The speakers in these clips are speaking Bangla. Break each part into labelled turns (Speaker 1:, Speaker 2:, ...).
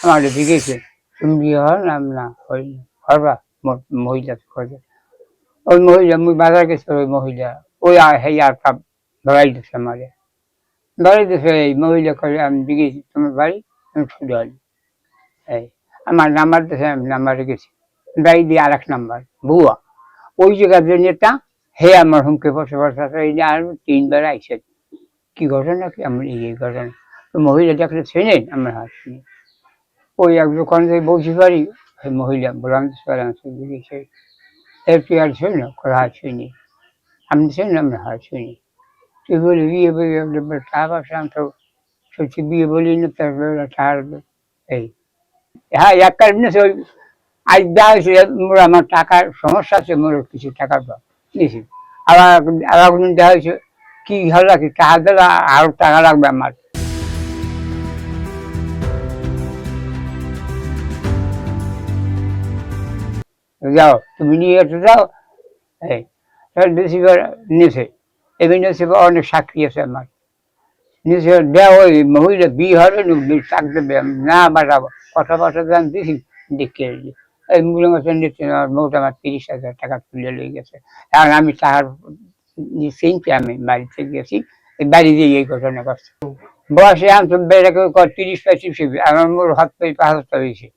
Speaker 1: আমার জিজ্ঞেসে তুমি বিয়ে হল না হয়নি হরবা মহিলা খোঁজে ওই মহিলা মুই বাজার গেছে ওই মহিলা ওই হেই আর সব ধরাই দিচ্ছে আমারে ধরাই দিচ্ছে এই মহিলা করে আমি জিজ্ঞেসি তোমার বাড়ি আমি ছুটে হলি এই আমার নাম্বার দিয়েছে আমি নাম্বারে গেছি বাড়ি দিয়ে আর এক নাম্বার ভুয়া ওই জায়গার যে নেতা হে আমার হুমকে বসে বসে আছে এই যে আর 3 বার আইসে কি ঘটনা কি আমি এই ঘটনা তো মহিলা দেখলে চেনেন আমার হাত শুনি ওই এক দোকান থেকে বসে পারি ওই মহিলা বললাম জিজ্ঞেস এর আর শুনি করে হাত শুনি আপনি চেনেন আমরা হাত শুনি তুই বলি বিয়ে বলি টাকা পয়সা আমি তো সত্যি বিয়ে বলি না তার এই হ্যাঁ এক কারণে ওই আজ দেওয়া হয়েছে মোর আমার টাকার সমস্যা আছে মোর কিছু টাকা নিয়েছি আবার আবার কোনদিন দেওয়া হয়েছে কি হলো কি টাকা দিলে আরো টাকা লাগবে আমার যাও তুমি নিয়ে এসে যাও এই বেশি নিয়েছে এমনি নিয়েছে অনেক সাক্ষী আছে আমার নিচে দেওয়া ওই মহিলা বিয়ে হবে টাক দেবে না বাড়াবো কথা বার্তা দাম দিয়েছি দেখে এই মূল্য মাসে নিচ্ছে মোটামুটি 30,000 টাকা তুলে লেগে গেছে এখন আমি টাকার চিনছি আমি বাড়িতে গেছি বাড়ি দিয়ে এই ঘটনা করছে বয়সে আমি তো বেড়ে 30-35 আমার মোর হাত পাই 75 হয়েছে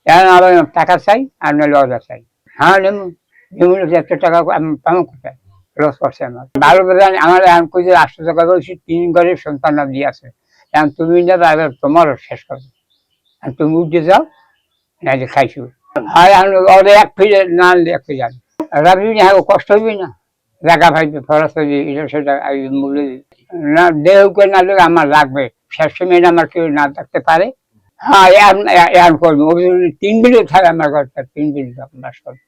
Speaker 1: এখন আবার টাকা চাই আর নইলে অর্ডার চাই হ্যাঁ নেমু নেমু 100 টাকা আমি পাবো কোথায় লস করছে আমার ভালো বেজান আমার এখন কই যে 800 টাকা বলছি 3 ঘরের সন্তান দিয়ে আছে এখন তুমি যাবে এবার তোমারও শেষ করবে আর তুমি উঠে যাও না যে খাইছো আর এখন ওদের এক ফিরে না আনলে এক ফিরে যাবে রাবি না কষ্ট হইবে না জায়গা ভাইবে খরচ হইবে এটা সেটা মূল্য না দেহ করে না লোক আমার লাগবে শেষ সময় আমার কেউ না থাকতে পারে হ্যাঁ এখন করবো 3 মিনিট থাকে আমার ঘরটা 3 মিনিট বাস করবো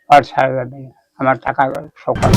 Speaker 1: আর ছাড়া যাবে না আমার টাকা সকাল